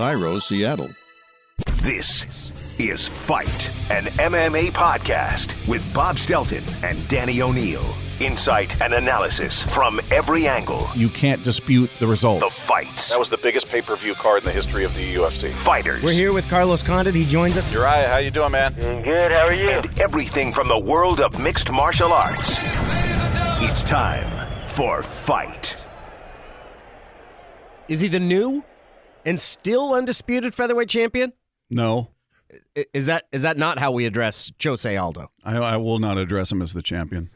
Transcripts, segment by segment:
Cairo, Seattle. This is Fight, an MMA podcast with Bob Stelton and Danny O'Neill. Insight and analysis from every angle. You can't dispute the results. The fights. That was the biggest pay-per-view card in the history of the UFC. Fighters. We're here with Carlos Condit. He joins us. Uriah, how you doing, man? Doing good. How are you? And everything from the world of mixed martial arts. It's time for Fight. Is he the new and still undisputed featherweight champion? No. Is that not how we address Jose Aldo? I will not address him as the champion.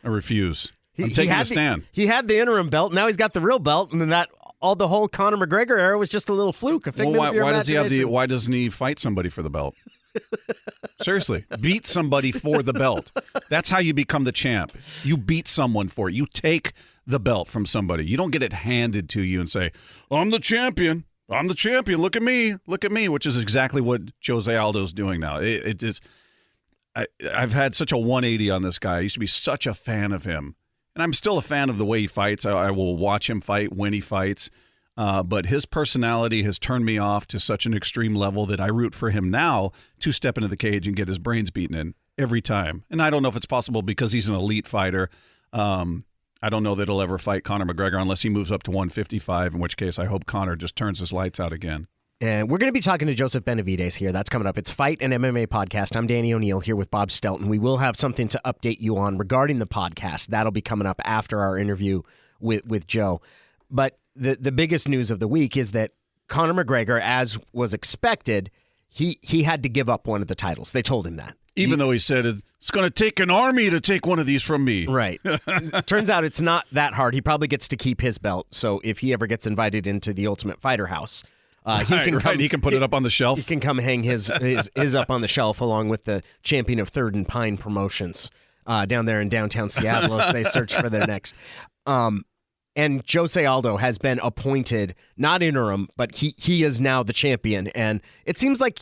I refuse. I'm taking a stand. He had the interim belt. Now he's got the real belt, and then the whole Conor McGregor era was just a little fluke. Why doesn't he fight somebody for the belt? Seriously, beat somebody for the belt. That's how you become the champ. You beat someone for it. You take the belt from somebody. You don't get it handed to you and say, "I'm the champion. I'm the champion. Look at me. Look at me," which is exactly what Jose Aldo's doing now. It is. I've had such a 180 on this guy. I used to be such a fan of him. And I'm still a fan of the way he fights. I will watch him fight when he fights. But his personality has turned me off to such an extreme level that I root for him now to step into the cage and get his brains beaten in every time. And I don't know if it's possible because he's an elite fighter. I don't know that he'll ever fight Conor McGregor unless he moves up to 155, in which case I hope Conor just turns his lights out again. And we're going to be talking to Joseph Benavidez here. That's coming up. It's Fight, an MMA podcast. I'm Danny O'Neill here with Bob Stelton. We will have something to update you on regarding the podcast. That'll be coming up after our interview with Joe. But the biggest news of the week is that Conor McGregor, as was expected, he had to give up one of the titles. They told him that. Even though he said it's going to take an army to take one of these from me. Right. Turns out it's not that hard. He probably gets to keep his belt. So if he ever gets invited into the Ultimate Fighter house, he can put it up on the shelf. He can come hang his up on the shelf along with the champion of Third and Pine Promotions down there in downtown Seattle as they search for their next. And Jose Aldo has been appointed, not interim, but he is now the champion. And it seems like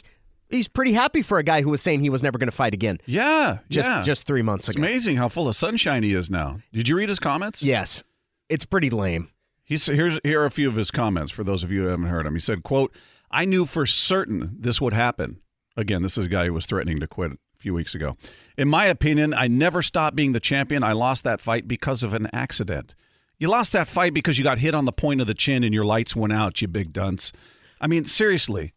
he's pretty happy for a guy who was saying he was never going to fight again. Just 3 months ago. It's amazing how full of sunshine he is now. Did you read his comments? Yes. It's pretty lame. Here are a few of his comments for those of you who haven't heard him. He said, quote, "I knew for certain this would happen." Again, this is a guy who was threatening to quit a few weeks ago. "In my opinion, I never stopped being the champion. I lost that fight because of an accident." You lost that fight because you got hit on the point of the chin and your lights went out, you big dunce. I mean, seriously.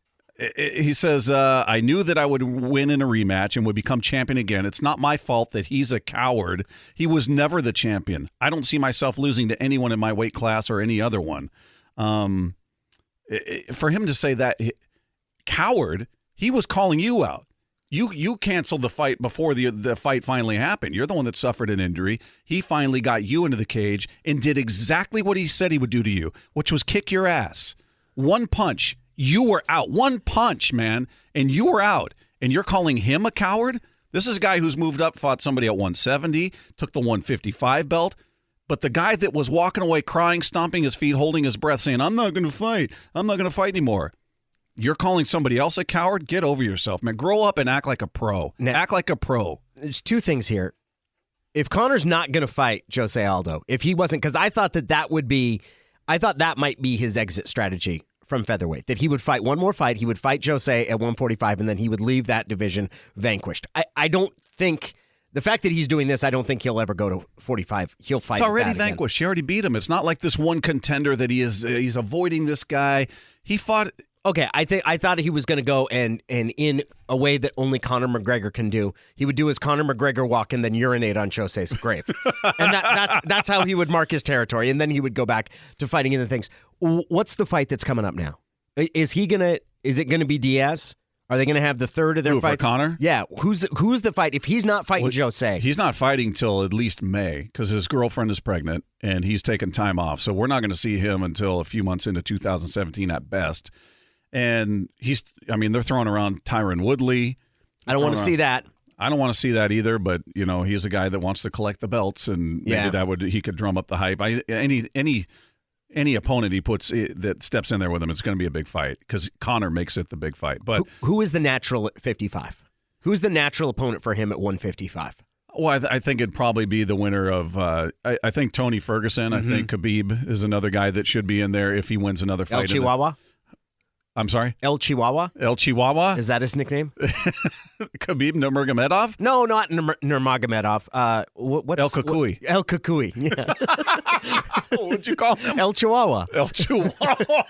He says, "I knew that I would win in a rematch and would become champion again. It's not my fault that he's a coward. He was never the champion. I don't see myself losing to anyone in my weight class or any other one." For him to say that, coward, he was calling you out. You canceled the fight before the fight finally happened. You're the one that suffered an injury. He finally got you into the cage and did exactly what he said he would do to you, which was kick your ass. One punch. You were out. One punch, man, and you were out. And you're calling him a coward? This is a guy who's moved up, fought somebody at 170, took the 155 belt. But the guy that was walking away crying, stomping his feet, holding his breath, saying, "I'm not going to fight. I'm not going to fight anymore." You're calling somebody else a coward? Get over yourself, man. Grow up and act like a pro. Act like a pro. There's two things here. If Conor's not going to fight Jose Aldo, if he wasn't, because I thought that might be his exit strategy from featherweight, that he would fight one more fight, he would fight Jose at 145, and then he would leave that division vanquished. I don't think, the fact that he's doing this, I don't think he'll ever go to 45. He'll fight. It's already vanquished. He already beat him. It's not like this one contender that he's avoiding this guy. He fought. Okay, I thought he was going to go and in a way that only Conor McGregor can do, he would do his Conor McGregor walk and then urinate on Jose's grave. And that's how he would mark his territory, and then he would go back to fighting in the things. What's the fight that's coming up now? Is it going to be Diaz? Are they going to have the third of their fights? For Conor? Yeah. Who's the fight? If he's not fighting Jose. He's not fighting till at least May because his girlfriend is pregnant and he's taking time off. So we're not going to see him until a few months into 2017 at best. And they're throwing around Tyron Woodley. I don't want to see that. I don't want to see that either, but he's a guy that wants to collect the belts, and maybe he could drum up the hype. Any opponent he puts that steps in there with him, it's going to be a big fight because Conor makes it the big fight. But who is the natural at 55? Who's the natural opponent for him at 155? Well, I think it'd probably be the winner of. I think Tony Ferguson. Mm-hmm. I think Khabib is another guy that should be in there if he wins another fight. El Chihuahua. I'm sorry? El Chihuahua? El Chihuahua? Is that his nickname? Khabib Nurmagomedov? No, not Nurmagomedov. What's El Kukui. El Kukui. Yeah. What'd you call him? El Chihuahua. El Chihuahua.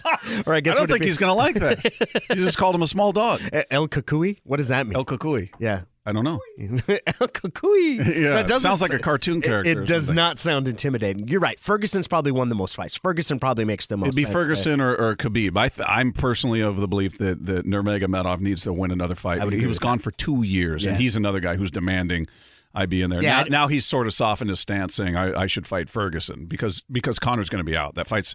Or I guess I don't think he's going to like that. You just called him a small dog. El Kukui? What does that mean? El Kukui. Yeah. I don't know. El Kukui. Yeah, it sounds like a cartoon character. It does not sound intimidating. You're right. Ferguson's probably won the most fights. Ferguson probably makes the most It'd be sense Ferguson or Khabib. I'm personally of the belief that Nurmagomedov needs to win another fight. He was gone for 2 years, and he's another guy who's demanding I be in there. Yeah, now he's sort of softened his stance, saying I should fight Ferguson because Conor's going to be out. That fight's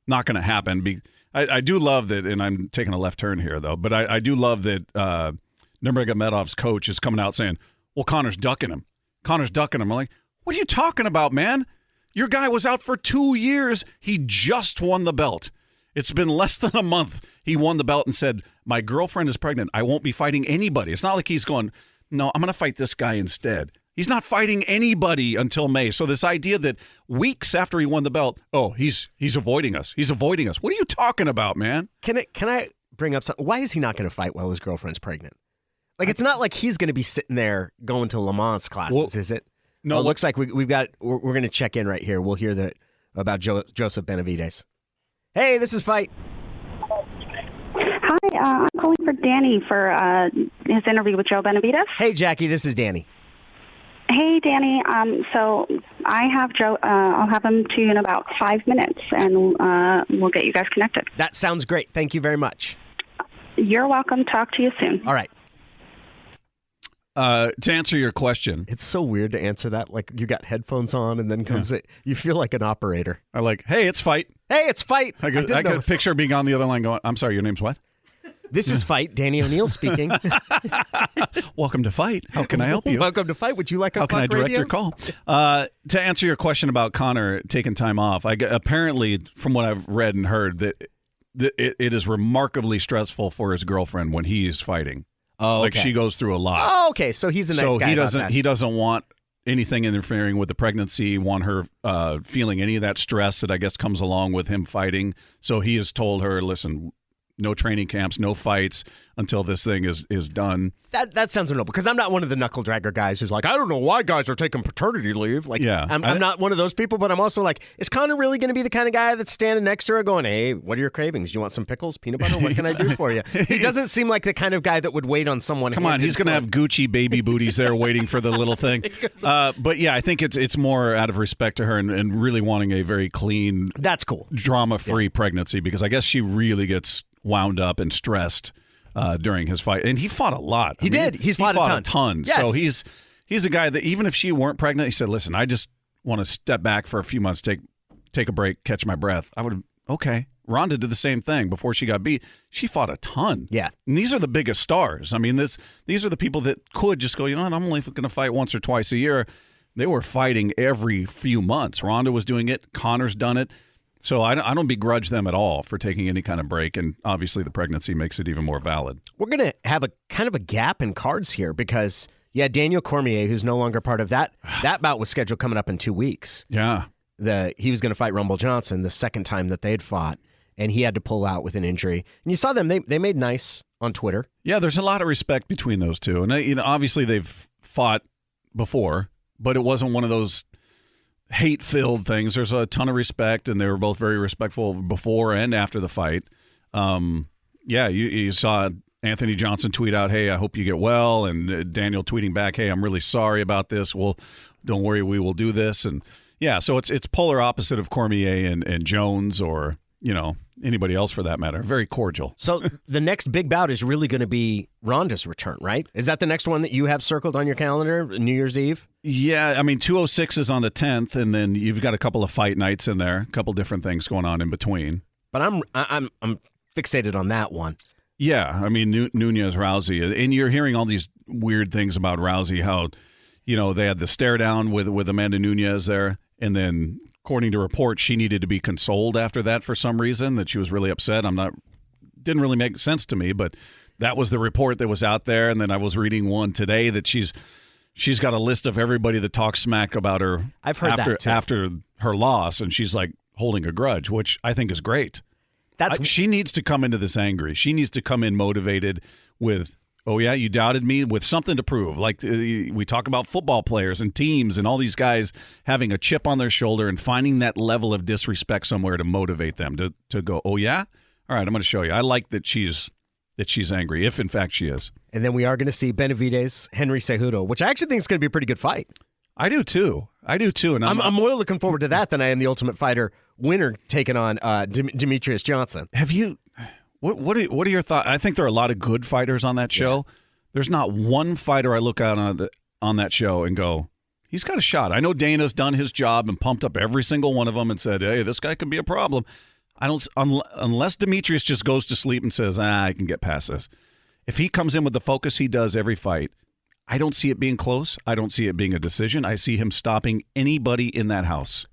not going to happen. I do love that, and I'm taking a left turn here, though, but I do love that Nurmagomedov's coach is coming out saying, well, Conor's ducking him. I'm like, what are you talking about, man? Your guy was out for 2 years. He just won the belt. It's been less than a month. He won the belt and said, my girlfriend is pregnant. I won't be fighting anybody. It's not like he's going, no, I'm going to fight this guy instead. He's not fighting anybody until May. So this idea that weeks after he won the belt, oh, he's avoiding us. He's avoiding us. What are you talking about, man? Can I bring up something? Why is he not going to fight while his girlfriend's pregnant? Like, it's not like he's going to be sitting there going to Le Mans classes, is it? No. It looks like we're going to check in right here. We'll hear about Joseph Benavidez. Hey, this is Fight. Hi, I'm calling for Danny for his interview with Joe Benavidez. Hey, Jackie, this is Danny. Hey, Danny. So I have Joe. I'll have him to you in about 5 minutes, and we'll get you guys connected. That sounds great. Thank you very much. You're welcome. Talk to you soon. All right. To answer your question, It's so weird to answer that. Like, you got headphones on, and then comes it. You feel like an operator. I like, hey, it's Fight. Hey, it's Fight. I could picture being on the other line going, I'm sorry, your name's what? This is Fight. Danny O'Neill speaking. Welcome to Fight. How can I help you? Welcome to Fight. Would you like a How can I direct radio? your call? To answer your question about Conor taking time off, apparently, from what I've read and heard, that it is remarkably stressful for his girlfriend when he is fighting. Oh, okay. Like, she goes through a lot. Oh, okay. So he's a nice guy. He doesn't want anything interfering with the pregnancy, want her feeling any of that stress that I guess comes along with him fighting. So he has told her, listen, no training camps, no fights until this thing is done. That sounds noble, because I'm not one of the knuckle dragger guys who's like, I don't know why guys are taking paternity leave. Like, yeah, I'm not one of those people, but I'm also like, is Conor really going to be the kind of guy that's standing next to her going, hey, what are your cravings? Do you want some pickles, peanut butter? What can I do for you? He doesn't seem like the kind of guy that would wait on someone. Come on, he's going to have Gucci baby booties there waiting for the little thing. But yeah, I think it's more out of respect to her and really wanting a very clean, that's cool, drama-free pregnancy, because I guess she really gets wound up and stressed during his fight, and he fought a lot. He did. He's fought a ton. Yes. So he's a guy that even if she weren't pregnant, he said, "Listen, I just want to step back for a few months, take a break, catch my breath." I would okay. Ronda did the same thing before she got beat. She fought a ton. Yeah, and these are the biggest stars. I mean, these are the people that could just go, you know what, I'm only going to fight once or twice a year. They were fighting every few months. Ronda was doing it. Conor's done it. So I don't begrudge them at all for taking any kind of break, and obviously the pregnancy makes it even more valid. We're going to have a kind of a gap in cards here because, Daniel Cormier, who's no longer part of that bout was scheduled coming up in 2 weeks. Yeah. He was going to fight Rumble Johnson the second time that they'd fought, and he had to pull out with an injury. And you saw them; they made nice on Twitter. Yeah, there's a lot of respect between those two, and obviously they've fought before, but it wasn't one of those hate-filled things. There's a ton of respect, and they were both very respectful before and after the fight. You saw Anthony Johnson tweet out, "Hey, I hope you get well," and Daniel tweeting back, "Hey, I'm really sorry about this. Well, don't worry, we will do this." And so it's polar opposite of Cormier and Jones, or anybody else for that matter. Very cordial. So the next big bout is really going to be Ronda's return, right? Is that the next one that you have circled on your calendar, New Year's Eve? Yeah, I mean, 206 is on the 10th, and then you've got a couple of fight nights in there, a couple different things going on in between. But I'm fixated on that one. Yeah, I mean, Nunez Rousey, and you're hearing all these weird things about Rousey, how they had the stare down with Amanda Nunez there, and then according to reports, she needed to be consoled after that for some reason, that she was really upset. Didn't really make sense to me, but that was the report that was out there. And then I was reading one today that she's got a list of everybody that talks smack about her. I've heard that too. After her loss, and she's like holding a grudge, which I think is great. She needs to come into this angry. She needs to come in motivated with, oh, yeah, you doubted me, with something to prove. Like we talk about football players and teams and all these guys having a chip on their shoulder and finding that level of disrespect somewhere to motivate them to go, oh, yeah? All right, I'm going to show you. I like that she's angry, if in fact she is. And then we are going to see Benavidez, Henry Cejudo, which I actually think is going to be a pretty good fight. I do too. And I'm more looking forward to that than I am the Ultimate Fighter winner taking on Demetrius Johnson. Have you? What are your thoughts? I think there are a lot of good fighters on that show. Yeah. There's not one fighter I look at on that show and go, he's got a shot. I know Dana's done his job and pumped up every single one of them and said, hey, this guy could be a problem. I don't unless Demetrius just goes to sleep and says, I can get past this. If he comes in with the focus he does every fight, I don't see it being close. I don't see it being a decision. I see him stopping anybody in that house.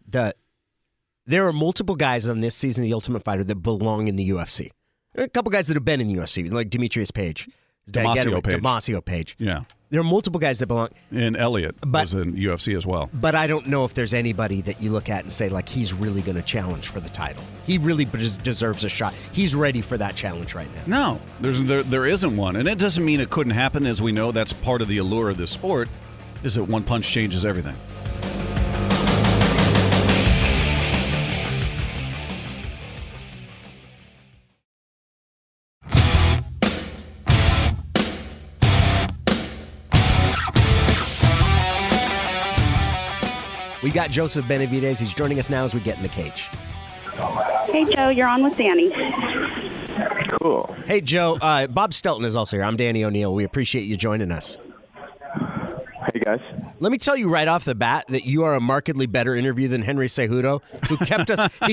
There are multiple guys on this season of The Ultimate Fighter that belong in the UFC. There are a couple guys that have been in the UFC, like Demetrius Page. Damasio Page. Yeah. There are multiple guys that belong. And Elliott was in UFC as well. But I don't know if there's anybody that you look at and say, like, he's really going to challenge for the title. He really deserves a shot. He's ready for that challenge right No, now. there isn't one. And it doesn't mean it couldn't happen. As we know, that's part of the allure of this sport, is that one punch changes everything. We got Joseph Benavidez. He's joining us now as we get in the cage. Hey, Joe, you're on with Danny. Cool. Hey, Joe. Bob Stelton is also here. I'm Danny O'Neill. We appreciate you joining us. Hey, guys. Let me tell you right off the bat that you are a markedly better interview than Henry Cejudo, who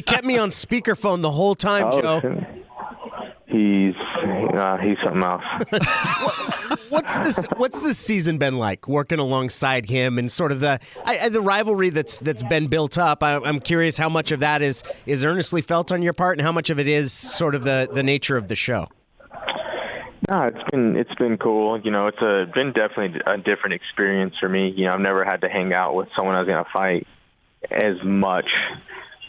kept me on speakerphone the whole time, Joe. He's something else. What's this season been like, working alongside him and sort of the rivalry that's been built up? I'm curious how much of that is earnestly felt on your part, and how much of it is sort of the nature of the show. No, it's been cool. You know, it's been definitely a different experience for me. You know, I've never had to hang out with someone I was going to fight as much.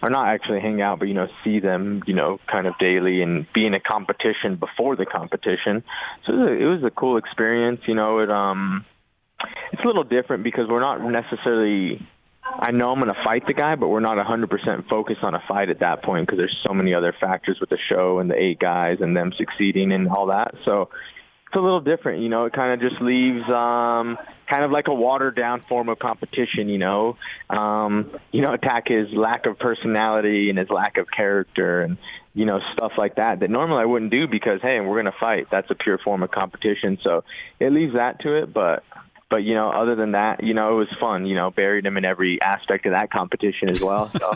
Or not actually hang out, but, you know, see them, you know, kind of daily and be in a competition before the competition. So it was a cool experience. You know, it's a little different because we're not necessarily – I know I'm going to fight the guy, but we're not 100% focused on a fight at that point because there's so many other factors with the show and the 8 guys and them succeeding and all that. So it's a little different. You know, it kind of just leaves kind of like a watered-down form of competition, attack his lack of personality and his lack of character and, you know, stuff like that normally I wouldn't do because, hey, we're going to fight. That's a pure form of competition. So it leaves that to it. But you know, other than that, you know, it was fun. You know, buried him in every aspect of that competition as well. So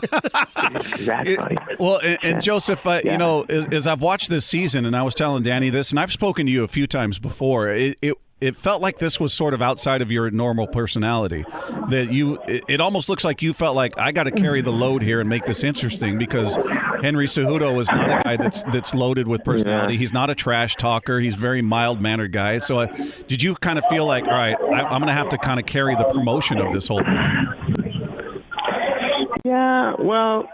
that's funny. Well, and Joseph, you know, as I've watched this season, and I was telling Danny this, and I've spoken to you a few times before, it felt like this was sort of outside of your normal personality. That it almost looks like you felt like, I got to carry the load here and make this interesting, because Henry Cejudo is not a guy that's loaded with personality. Yeah. He's not a trash talker. He's a very mild-mannered guy. So did you kind of feel like, all right, I'm going to have to kind of carry the promotion of this whole thing? Yeah, well,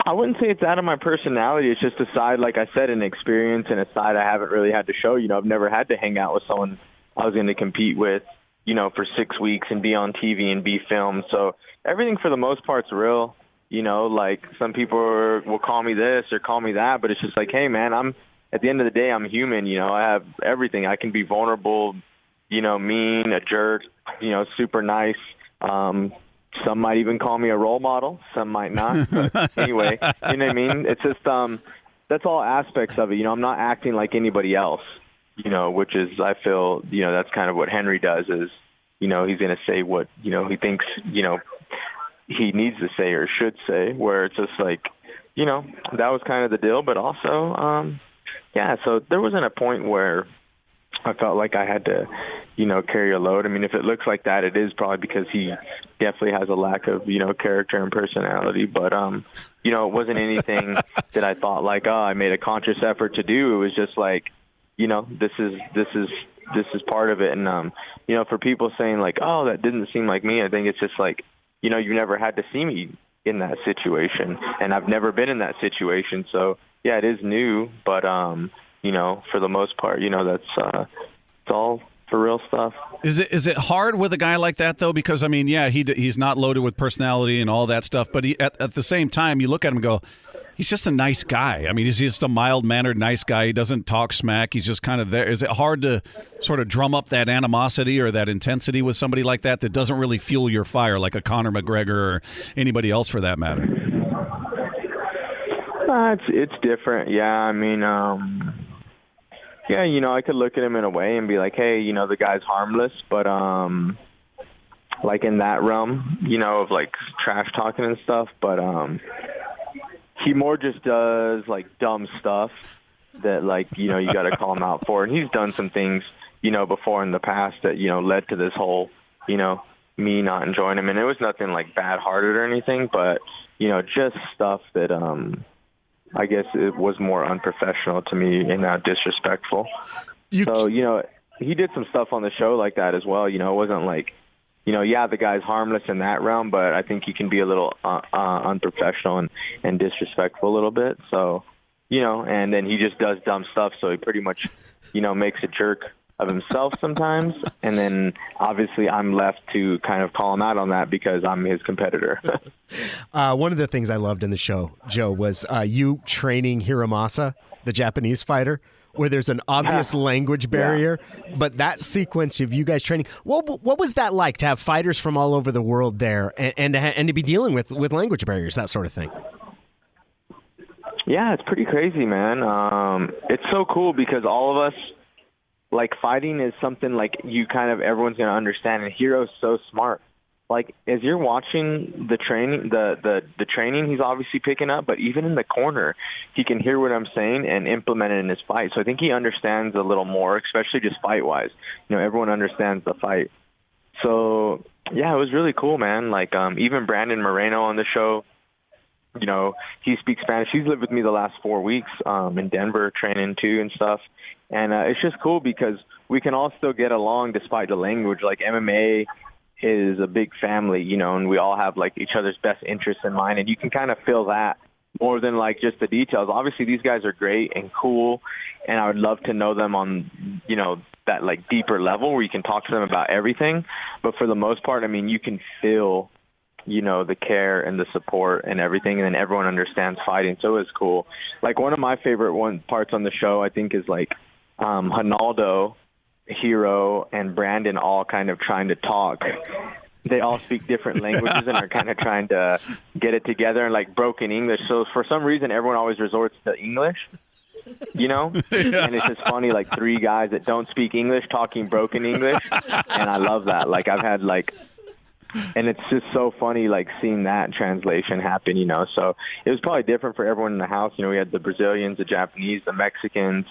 I wouldn't say it's out of my personality. It's just a side, like I said, an experience and a side I haven't really had to show. You know, I've never had to hang out with someone I was going to compete with, you know, for 6 weeks and be on TV and be filmed. So everything for the most part's real. You know, like some people will call me this or call me that, but it's just like, hey, man, at the end of the day, I'm human. You know, I have everything. I can be vulnerable, you know, mean, a jerk, you know, super nice. Some might even call me a role model. Some might not. But anyway, you know what I mean? It's just that's all aspects of it. You know, I'm not acting like anybody else, you know, which is, I feel, you know, that's kind of what Henry does is, you know, he's going to say what, you know, he thinks, you know, he needs to say or should say, where it's just like, you know, that was kind of the deal. But also, so there wasn't a point where I felt like I had to, you know, carry a load. I mean, if it looks like that, it is probably because he definitely has a lack of, you know, character and personality. But, you know, it wasn't anything that I thought like, oh, I made a conscious effort to do. It was just like, you know, this is part of it. And, you know, for people saying like, oh, that didn't seem like me, I think it's just like, you know, you never had to see me in that situation, and I've never been in that situation. So it is new, but for the most part, that's it's all for real stuff. Is it hard with a guy like that though? Because I mean, he's not loaded with personality and all that stuff, but at the same time, you look at him and go, he's just a nice guy. I mean, he's just a mild-mannered, nice guy. He doesn't talk smack. He's just kind of there. Is it hard to sort of drum up that animosity or that intensity with somebody like that doesn't really fuel your fire, like a Conor McGregor or anybody else for that matter? It's different. Yeah, I mean, I could look at him in a way and be like, hey, the guy's harmless, but like in that realm, of like trash talking and stuff, but he more just does like dumb stuff that like, you got to call him out for. And he's done some things, before in the past that, led to this whole, me not enjoying him. And it was nothing like bad-hearted or anything, but, just stuff that I guess it was more unprofessional to me and disrespectful. So, he did some stuff on the show like that as well. It wasn't like, the guy's harmless in that realm, but I think he can be a little unprofessional and disrespectful a little bit. So, and then he just does dumb stuff. So he pretty much, makes a jerk of himself sometimes. And then obviously I'm left to kind of call him out on that because I'm his competitor. One of the things I loved in the show, Joe, was you training Hiromasa, the Japanese fighter, where there's an obvious language barrier. But that sequence of you guys training, what was that like to have fighters from all over the world there and to be dealing with language barriers, that sort of thing? Yeah, it's pretty crazy, man. It's so cool because all of us, like, fighting is something like everyone's going to understand. And Hiro's so smart. Like, as you're watching the training, the training he's obviously picking up, but even in the corner, he can hear what I'm saying and implement it in his fight. So I think he understands a little more, especially just fight-wise. Everyone understands the fight. So, yeah, it was really cool, man. Like, even Brandon Moreno on the show, he speaks Spanish. He's lived with me the last 4 weeks in Denver training too and stuff. And it's just cool because we can all still get along despite the language. Like, MMA is a big family, and we all have like each other's best interests in mind, and you can kind of feel that more than like just the details. Obviously these guys are great and cool, and I would love to know them on, that like deeper level where you can talk to them about everything. But for the most part, I mean, you can feel, the care and the support and everything, and then everyone understands fighting. So it was cool. Like, one of my favorite parts on the show, I think, is like Ronaldo, Hero, and Brandon all kind of trying to talk. They all speak different languages and are kind of trying to get it together in like broken English. So for some reason, everyone always resorts to English, And it's just funny, like, three guys that don't speak English talking broken English. And I love that. Like, I've had like, and it's just so funny, like, seeing that translation happen, So it was probably different for everyone in the house. We had the Brazilians, the Japanese, the Mexicans,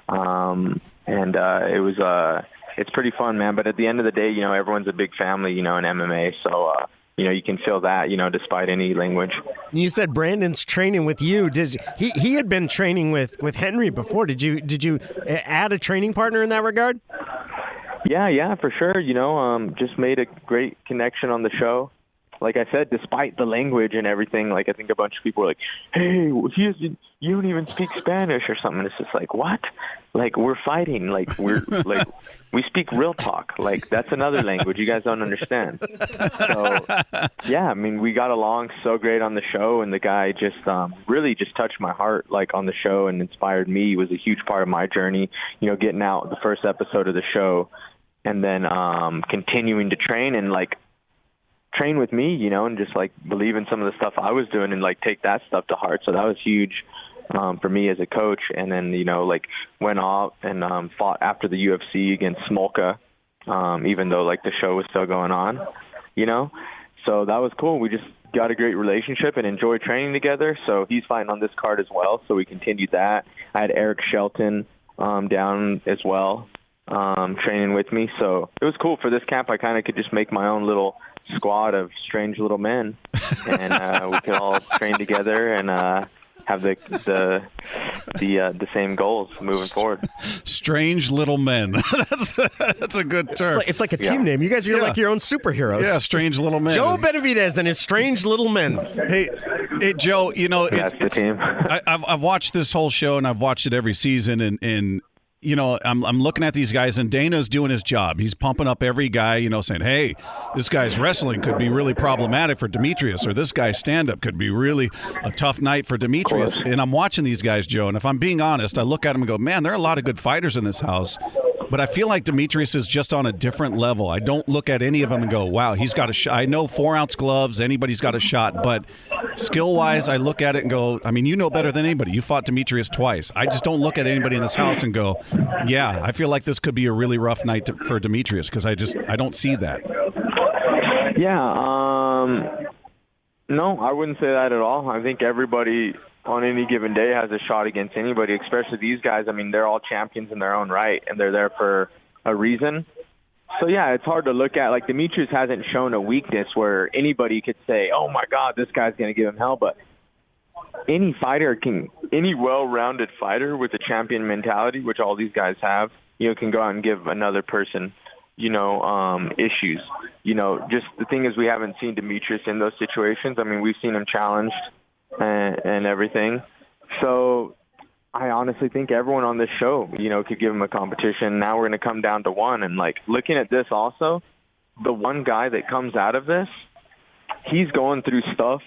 and it was it's pretty fun, man. But at the end of the day, everyone's a big family, in MMA. So, you can feel that, despite any language. You said Brandon's training with you. He had been training with Henry before. Did you add a training partner in that regard? Yeah, for sure. Just made a great connection on the show. Like I said, despite the language and everything, like, I think a bunch of people were like, hey, you don't even speak Spanish or something. It's just like, what? Like, we're fighting. Like, we're like, we speak real talk. Like, that's another language you guys don't understand. So, yeah, I mean, we got along so great on the show, and the guy just really just touched my heart, like, on the show, and inspired me. He was a huge part of my journey, getting out the first episode of the show and then continuing to train and, like, train with me, and just like believe in some of the stuff I was doing and like take that stuff to heart. So that was huge for me as a coach. And then, like, went off and fought after the UFC against Smolka, even though like the show was still going on, So that was cool. We just got a great relationship and enjoy training together. So he's fighting on this card as well. So we continued that. I had Eric Shelton down as well, training with me. So it was cool for this camp. I kind of could just make my own little squad of strange little men, and we could all train together and have the same goals moving forward. Strange little men. That's a good term. It's like a team name. You guys are like your own superheroes. Yeah, strange little men. Joe Benavidez and his strange little men. Hey, Joe. That's the team. I've watched this whole show and I've watched it every season, and I'm looking at these guys, and Dana's doing his job. He's pumping up every guy, saying, hey, this guy's wrestling could be really problematic for Demetrius, or this guy's stand-up could be really a tough night for Demetrius. And I'm watching these guys, Joe, and if I'm being honest, I look at them and go, man, there are a lot of good fighters in this house, but I feel like Demetrius is just on a different level. I don't look at any of them and go, wow, he's got a shot. I know 4-ounce gloves, anybody's got a shot, but skill-wise, I look at it and go, I mean, you know better than anybody. You fought Demetrius twice. I just don't look at anybody in this house and go, yeah, I feel like this could be a really rough night for Demetrius, because I don't see that. Yeah, no, I wouldn't say that at all. I think everybody on any given day has a shot against anybody, especially these guys. I mean, they're all champions in their own right, and they're there for a reason. So, yeah, it's hard to look at. Like, Demetrius hasn't shown a weakness where anybody could say, oh, my God, this guy's going to give him hell. But any well-rounded fighter with a champion mentality, which all these guys have, can go out and give another person, issues. Just the thing is, we haven't seen Demetrius in those situations. I mean, we've seen him challenged and everything. So I honestly think everyone on this show, could give him a competition. Now we're going to come down to one. And, looking at this also, the one guy that comes out of this, he's going through stuff.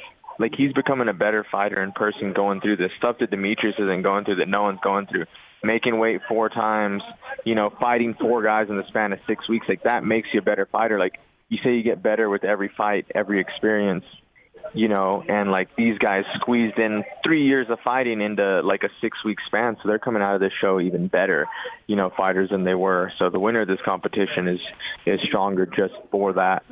He's becoming a better fighter in person going through this stuff that Demetrius isn't going through, that no one's going through. Making weight 4 times, fighting 4 guys in the span of 6 weeks. That makes you a better fighter. You say you get better with every fight, every experience. And these guys squeezed in 3 years of fighting into a 6-week span, so they're coming out of this show even better, fighters than they were. So the winner of this competition is stronger just for that.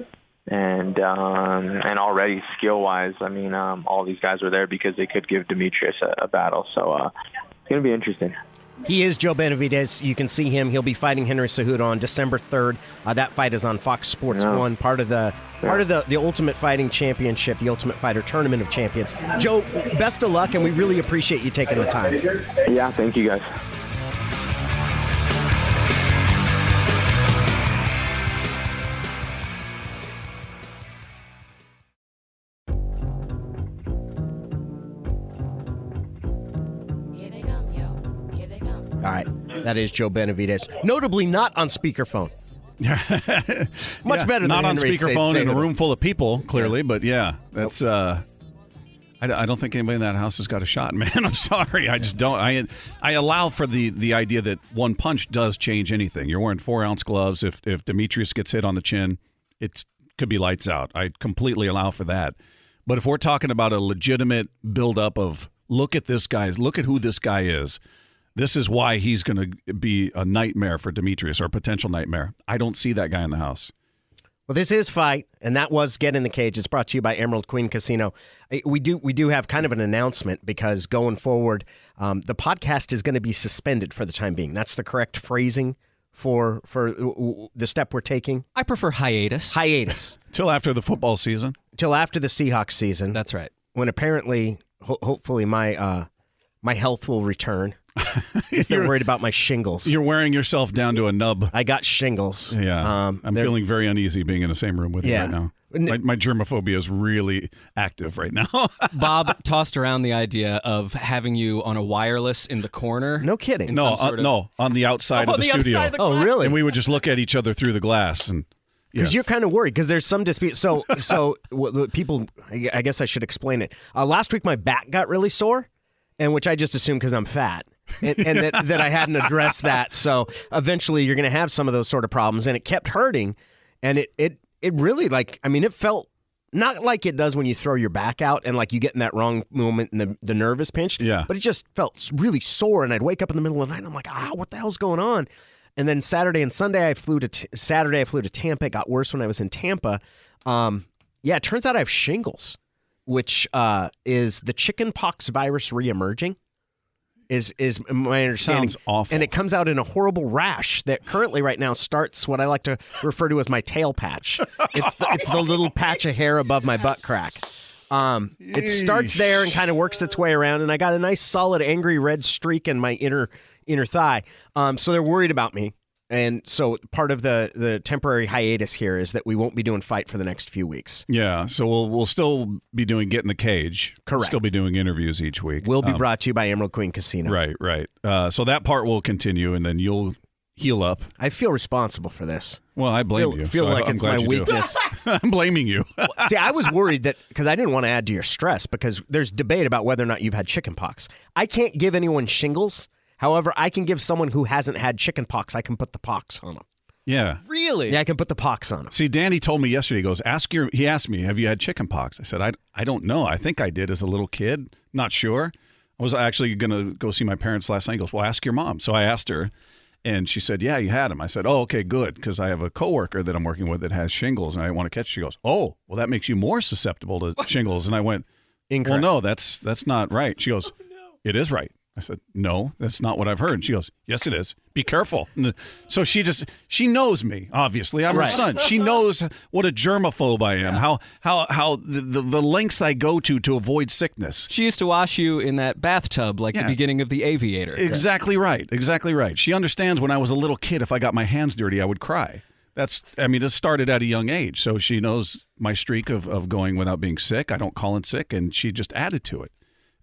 And already skill-wise, I mean, all these guys were there because they could give Demetrius a battle. So it's going to be interesting. He is Joe Benavidez. You can see him. He'll be fighting Henry Cejudo on December 3rd. That fight is on Fox Sports 1, part of the Ultimate Fighting Championship, the Ultimate Fighter Tournament of Champions. Joe, best of luck, and we really appreciate you taking the time. Yeah, thank you, guys. All right, that is Joe Benavidez. Notably not on speakerphone. Much better than not on Henry speakerphone in a Cejudo. room full of people, clearly, but yeah, that's I don't think anybody in that house has got a shot, man. I'm sorry. I just don't. I allow for the idea that one punch does change anything. You're wearing 4-ounce gloves. If Demetrius gets hit on the chin, it could be lights out. I completely allow for that. But if we're talking about a legitimate buildup of look at who this guy is. This is why he's going to be a nightmare for Demetrius, or a potential nightmare. I don't see that guy in the house. Well, this is Fight, and that was Get in the Cage. It's brought to you by Emerald Queen Casino. We do have kind of an announcement, because going forward, the podcast is going to be suspended for the time being. That's the correct phrasing for the step we're taking. I prefer hiatus. Hiatus. Till after the football season. Till after the Seahawks season. That's right. When apparently, hopefully, my health will return. Because they're worried about my shingles. You're wearing yourself down to a nub. I got shingles. Yeah. I'm feeling very uneasy being in the same room with you right now. My germophobia is really active right now. Bob tossed around the idea of having you on a wireless in the corner. No kidding. No, on the outside of the studio. Oh, really? And we would just look at each other through the glass. And because you're kind of worried, because there's some dispute. So people, I guess I should explain it. Last week my back got really sore, and which I just assumed because I'm fat. and that I hadn't addressed that. So eventually you're going to have some of those sort of problems. And it kept hurting. And it really, it felt not like it does when you throw your back out and you get in that wrong moment and the nerve is pinched. Yeah. But it just felt really sore. And I'd wake up in the middle of the night and I'm like, what the hell's going on? And then Saturday and Sunday I flew to Tampa. It got worse when I was in Tampa. It turns out I have shingles, which is the chickenpox virus reemerging. Is my understanding. Sounds awful. And it comes out in a horrible rash that currently right now starts what I like to refer to as my tail patch. It's the little patch of hair above my butt crack. It starts there and kind of works its way around, and I got a nice solid angry red streak in my inner thigh. So they're worried about me. And so part of the temporary hiatus here is that we won't be doing fight for the next few weeks. Yeah, so we'll still be doing Get in the Cage. Correct. We'll still be doing interviews each week. We'll be brought to you by Emerald Queen Casino. Right. So that part will continue, and then you'll heal up. I feel responsible for this. Well, I blame you. Feel so like I'm it's glad my you do. weakness. I'm blaming you. See, I was worried that because I didn't want to add to your stress because there's debate about whether or not you've had chickenpox. I can't give anyone shingles. However, I can give someone who hasn't had chickenpox, I can put the pox on them. Yeah. Really? Yeah, I can put the pox on them. See, Danny told me yesterday, he goes, he asked me, have you had chickenpox? I said, I don't know. I think I did as a little kid. Not sure. I was actually going to go see my parents last night. He goes, well, ask your mom. So I asked her, and she said, yeah, you had them. I said, oh, okay, good, because I have a coworker that I'm working with that has shingles, and I want to catch. She goes, oh, well, that makes you more susceptible to shingles. And I went, Incorrect. well, no, that's not right. She goes, it is right. I said, no, that's not what I've heard. She goes, yes, it is. Be careful. So she knows me, obviously. I'm her son. She knows what a germaphobe I am, how the lengths I go to avoid sickness. She used to wash you in that bathtub like the beginning of The Aviator. Exactly right. Exactly right. She understands when I was a little kid, if I got my hands dirty, I would cry. This started at a young age. So she knows my streak of going without being sick. I don't call in sick, and she just added to it.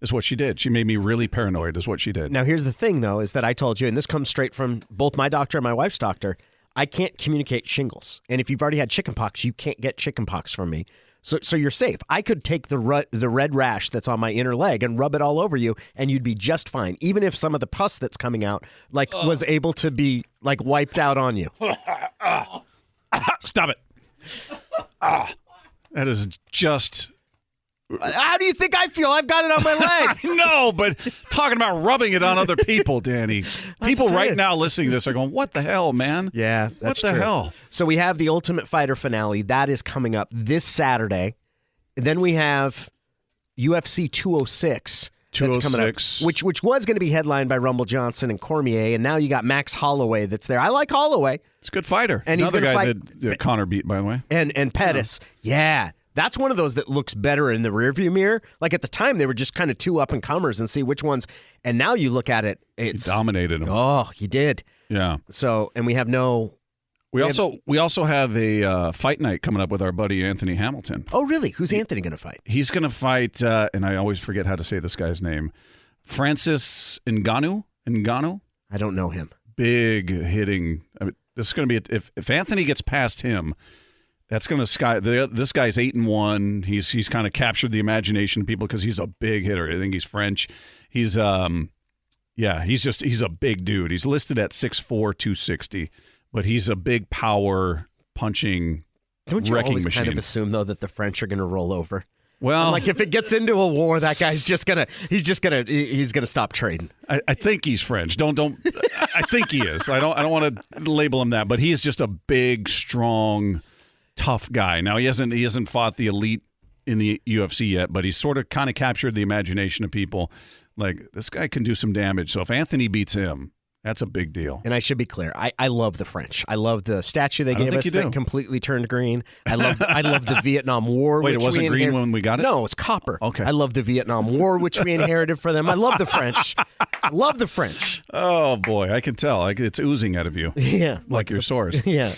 Is what she did. She made me really paranoid is what she did. Now, here's the thing, though, is that I told you, and this comes straight from both my doctor and my wife's doctor, I can't communicate shingles. And if you've already had chickenpox, you can't get chickenpox from me. So you're safe. I could take the red rash that's on my inner leg and rub it all over you, and you'd be just fine. Even if some of the pus that's coming out was able to be wiped out on you. Stop it. That is just... How do you think I feel? I've got it on my leg. No, but talking about rubbing it on other people, Danny. People right now listening to this are going, what the hell, man? Yeah, that's what the true. hell? So we have the Ultimate Fighter finale. That is coming up this Saturday. And then we have UFC 206. That's coming up, which was going to be headlined by Rumble Johnson and Cormier, and now you got Max Holloway that's there. I like Holloway. He's a good fighter. And another he's guy fight, that Connor beat, by the way. And Pettis. Yeah. That's one of those that looks better in the rearview mirror. Like at the time, they were just kind of two up-and-comers and see which ones. And now you look at it, it's... He dominated him. Oh, he did. Yeah. So, and we have no... We also have a fight night coming up with our buddy Anthony Hamilton. Oh, really? Who's Anthony going to fight? He's going to fight, and I always forget how to say this guy's name, Francis Ngannou? I don't know him. Big hitting. This is going to be... If Anthony gets past him... That's going to this guy's 8-1. He's kind of captured the imagination of people because he's a big hitter. I think he's French. He's he's a big dude. He's listed at 6'4", 260, but he's a big power punching Don't you wrecking always machine. kind of assume though that the French are going to roll over? Well, like if it gets into a war, that guy's he's gonna stop trading. I think he's French. Don't. I think he is. I don't want to label him that, but he is just a big, strong, tough guy. Now he hasn't fought the elite in the UFC yet, but he's sort of kind of captured the imagination of people. Like, this guy can do some damage. So if Anthony beats him, that's a big deal. And I should be clear, I love the French. I love the statue they gave us that completely turned green. I love the Vietnam War. Wait, it wasn't green when we got it? No, it's copper. Okay. I love the Vietnam War, which we inherited for them. I love the French. I love the French. Oh boy, I can tell. It's oozing out of you. Yeah, like your sores. Yeah.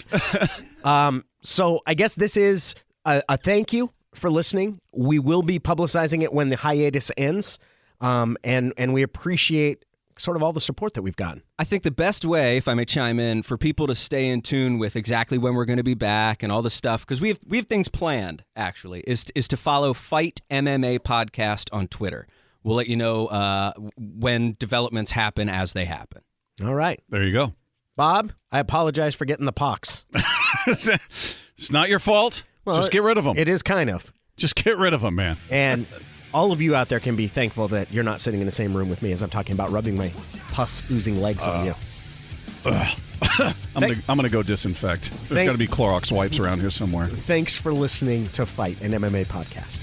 So I guess this is a thank you for listening. We will be publicizing it when the hiatus ends, and we appreciate sort of all the support that we've gotten. I think the best way, if I may chime in, for people to stay in tune with exactly when we're going to be back and all the stuff, because we have things planned, actually, is to follow Fight MMA Podcast on Twitter. We'll let you know when developments happen as they happen. All right. There you go. Bob, I apologize for getting the pox. It's not your fault. Well, just get rid of them. It is kind of. Just get rid of them, man. And all of you out there can be thankful that you're not sitting in the same room with me as I'm talking about rubbing my pus-oozing legs on you. I'm gonna go disinfect. There's got to be Clorox wipes around here somewhere. Thanks for listening to Fight, an MMA podcast.